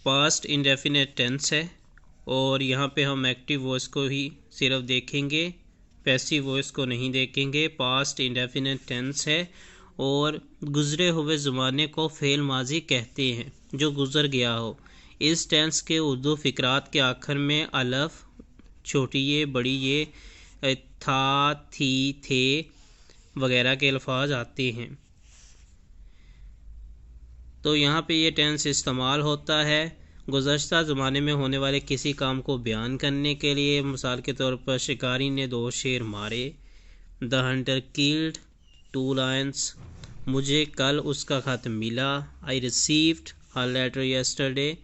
Past indefinite tense है और यहाँ पे हम एक्टिव वॉइस को ही सिर्फ देखेंगे, पैसिव वॉइस को नहीं देखेंगे। पास्ट इंडेफिनिट टेंस है और गुज़रे हुए ज़माने को फ़ेल माजी कहते हैं जो गुज़र गया हो। इस टेंस के उर्दू फ़िक्रात के आखिर में अलफ, छोटी ये, बड़ी ये, था, थी, थे वगैरह के अल्फाज आते हैं। तो यहाँ पे ये टेंस इस्तेमाल होता है गुज़श्ता ज़माने में होने वाले किसी काम को बयान करने के लिए। मिसाल के तौर पर शिकारी ने 2 शेर मारे, द हंटर किल्ड 2 लायंस, मुझे कल उसका ख़त मिला, I received a letter yesterday.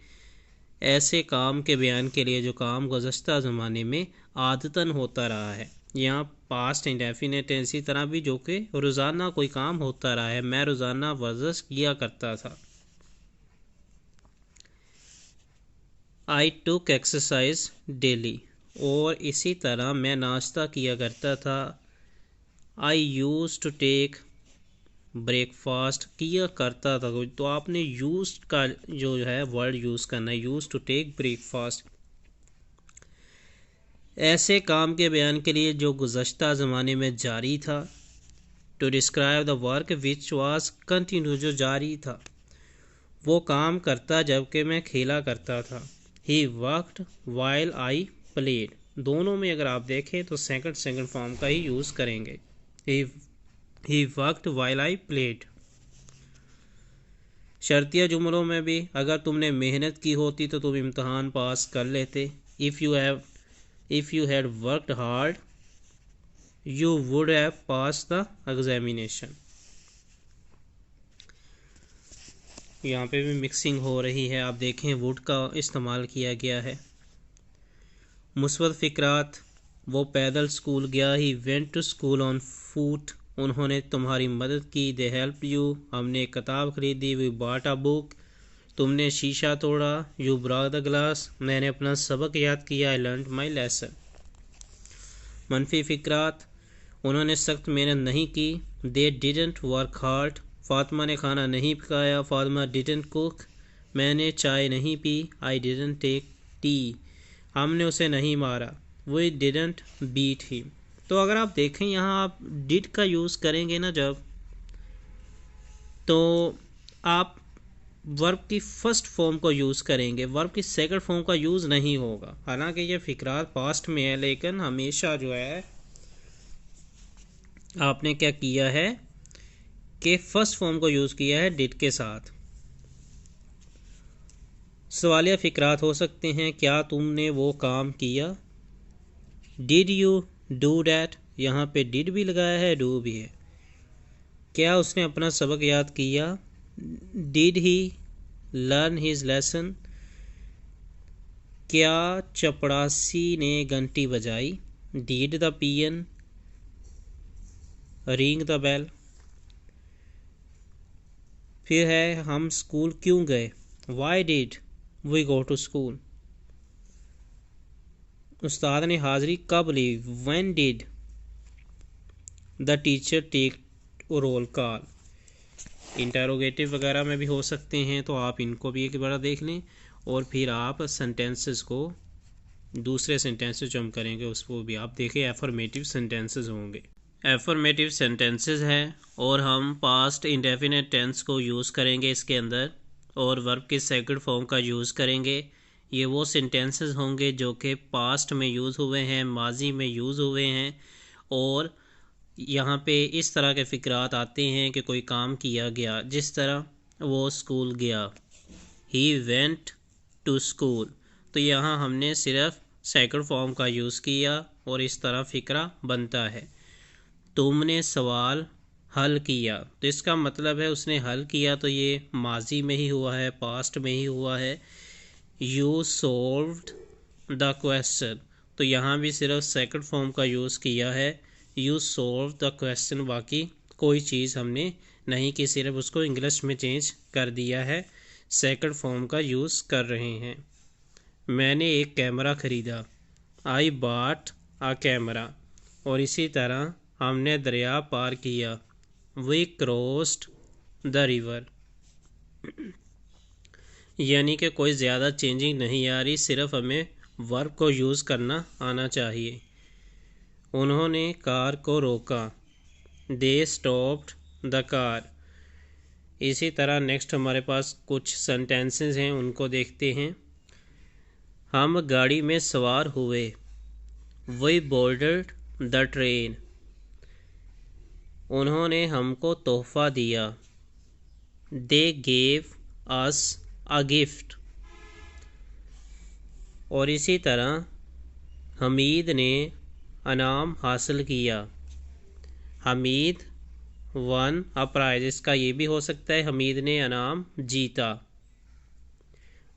ऐसे काम के बयान के लिए जो काम गुज़श्ता ज़माने में आदतन होता रहा है। यहाँ पास्ट इंडेफिनिट है इसी तरह भी, जो कि रोज़ाना कोई काम होता रहा है। मैं रोज़ाना वर्जिश किया करता था। आई टुक एक्सरसाइज डेली, और इसी तरह मैं नाश्ता किया करता था। आई यूज़ टू टेक ब्रेकफास्ट, किया करता था तो आपने यूज़ का जो है वर्ड यूज़ करना है, यूज़ टू टेक ब्रेकफास्ट। ऐसे काम के बयान के लिए जो गुज़श्ता ज़माने में जारी था। To describe the work which was continue, जो जारी था। वो काम करता जबकि मैं खेला करता था। ही वर्कड वाइल आई प्लेड, दोनों में अगर आप देखें तो सेकंड फॉर्म का ही यूज़ करेंगे। He worked while I played. शर्तिया जुमलों में भी अगर तुमने मेहनत की होती तो तुम इम्तहान पास कर लेते। If you had worked hard you would have pass the examination. यहाँ पे भी मिक्सिंग हो रही है, आप देखें वुड का इस्तेमाल किया गया है। मुस्बत फ़िक्रात, वो पैदल स्कूल गया। He went to school on foot, उन्होंने तुम्हारी मदद की। दे हेल्प यू, हमने एक किताब खरीदी। वी बॉट अ बुक, तुमने शीशा तोड़ा। यू ब्रॉक द ग्लास, मैंने अपना सबक याद किया। I learned my lesson. मनफी फ़िक्रात, उन्होंने सख्त मेहनत नहीं की। They didn't work hard, Fatima ने खाना नहीं पकाया। फातिमा डिडंट कुक, मैंने चाय नहीं पी। आई डिडंट टेक टी, हमने उसे नहीं मारा। We didn't beat him. तो अगर आप देखें यहाँ आप डिड का यूज़ करेंगे ना जब, तो आप वर्ब की फर्स्ट फॉर्म को यूज़ करेंगे, वर्ब की सेकंड फॉर्म का यूज़ नहीं होगा। हालांकि ये फ़िक्रात पास्ट में है लेकिन हमेशा जो है आपने क्या किया है कि फर्स्ट फॉर्म को यूज़ किया है डिड के साथ। सवालिया फ़िक्रात हो सकते हैं, क्या तुमने वो काम किया। डिड यू डू डैट, यहाँ पे डिड भी लगाया है, डू भी है। क्या उसने अपना सबक याद किया। Did he learn his lesson, क्या चपड़ासी ने घंटी बजाई। Did the peon ring the bell. फिर है हम स्कूल क्यों गए। Why did we go to school. उस्ताद ने हाज़िरी कब ली। When did the teacher take roll call. Interrogative वगैरह में भी हो सकते हैं, तो आप इनको भी एक बार देख लें और फिर आप सेंटेंसेस को, दूसरे सेंटेंसेस जो हम करेंगे उसको भी आप देखें। एफर्मेटिव सेंटेंसेस होंगे। एफर्मेटिव सेंटेंसेस हैं और हम पास्ट इंडेफिनिट टेंस को यूज़ करेंगे इसके अंदर और वर्ब के सेकंड फॉर्म का यूज़ करेंगे। ये वो सेंटेंसेस होंगे जो कि पास्ट में यूज़ हुए हैं, माजी में यूज़ हुए हैं और यहाँ पे इस तरह के फ़िक्रात आते हैं कि कोई काम किया गया, जिस तरह वो स्कूल गया। ही वेंट टू स्कूल, तो यहाँ हमने सिर्फ सेकंड फॉर्म का यूज़ किया और इस तरह फ़िक्रा बनता है। तुमने सवाल हल किया, तो इसका मतलब है उसने हल किया, तो ये माजी में ही हुआ है, पास्ट में ही हुआ है। यू सॉल्व्ड द क्वेश्चन, तो यहाँ भी सिर्फ सेकंड फॉर्म का यूज़ किया है। यू सॉल्व द क्वेश्चन, बाकी कोई चीज़ हमने नहीं की, सिर्फ उसको इंग्लिश में चेंज कर दिया है, सेकंड फॉर्म का यूज़ कर रहे हैं। मैंने एक कैमरा ख़रीदा। आई बॉट अ कैमरा, और इसी तरह हमने दरिया पार किया। We crossed the river. यानी कि कोई ज़्यादा चेंजिंग नहीं आ रही, सिर्फ हमें वर्ब को यूज़ करना आना चाहिए। उन्होंने कार को रोका, दे स्टॉप्ड द कार। इसी तरह नेक्स्ट हमारे पास कुछ सेंटेंसेस हैं, उनको देखते हैं। हम गाड़ी में सवार हुए, वी बोर्डेड द ट्रेन। उन्होंने हमको तोहफ़ा दिया, they gave us a gift. और इसी तरह हमीद ने इनाम हासिल किया, हमीद वन अ प्राइज। इसका ये भी हो सकता है हमीद ने इनाम जीता।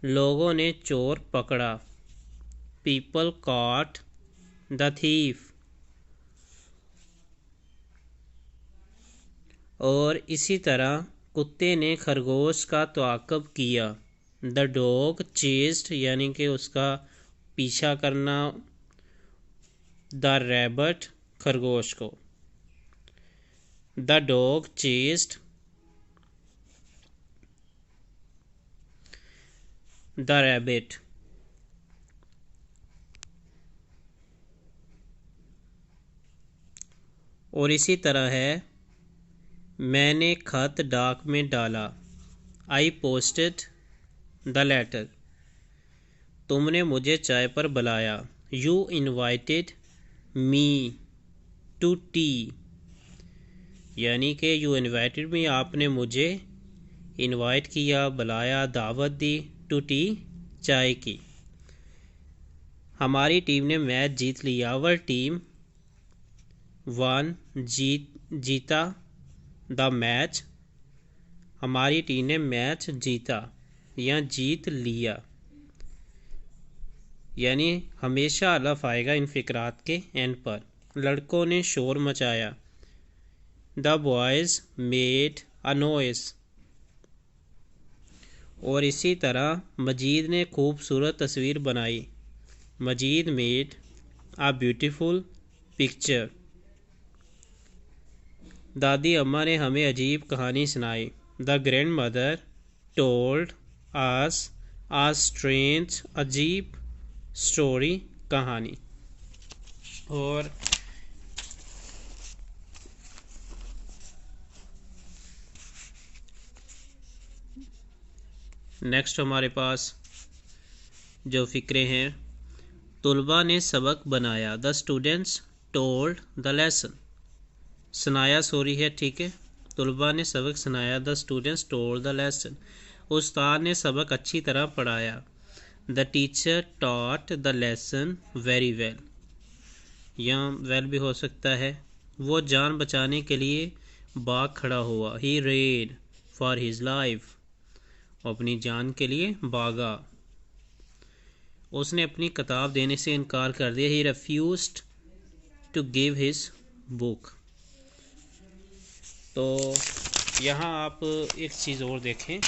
लोगों ने चोर पकड़ा, पीपल कॉट द थीफ। और इसी तरह कुत्ते ने खरगोश का ताक़ब किया, द डॉग चेस्ड, यानी कि उसका पीछा करना, द रैबिट खरगोश को। The dog chased the rabbit. और इसी तरह है, मैंने खत डाक में डाला, आई पोस्टेड द लेटर। तुमने मुझे चाय पर बुलाया, you invited me to tea. यानी कि यू इनवाइटेड मी, आपने मुझे इनवाइट किया, बुलाया, दावत दी, टू टी, चाय की। हमारी टीम ने मैच जीत लिया, आवर टीम वन जीता द मैच। हमारी टीम ने मैच जीता या जीत लिया। यानी हमेशा अलफ आएगा इन फ़िक्रात के एंड पर। लड़कों ने शोर मचाया, the boys made a noise. और इसी तरह मजीद ने खूबसूरत तस्वीर बनाई, मजीद मेड अ ब्यूटीफुल पिक्चर। दादी अम्मा ने हमें अजीब कहानी सुनाई, the grand mother told us a strange, अजीब स्टोरी, कहानी। और नेक्स्ट हमारे पास जो फ़िक्रे हैं, तुलबा ने सबक बनाया, the students told the lesson. सुनाया सॉरी है, ठीक है। तुलबा ने सबक सुनाया, the students told the lesson. उस्ताद ने सबक अच्छी तरह पढ़ाया, the teacher taught the lesson very well. यहाँ वेल भी हो सकता है। वो जान बचाने के लिए भाग खड़ा हुआ, ही रेड फॉर हिज लाइफ। अपनी जान के लिए भागा। उसने अपनी किताब देने से इनकार कर दिया, ही रेफ्यूज्ड टू गिव हिज बुक। तो यहाँ आप एक चीज़ और देखें,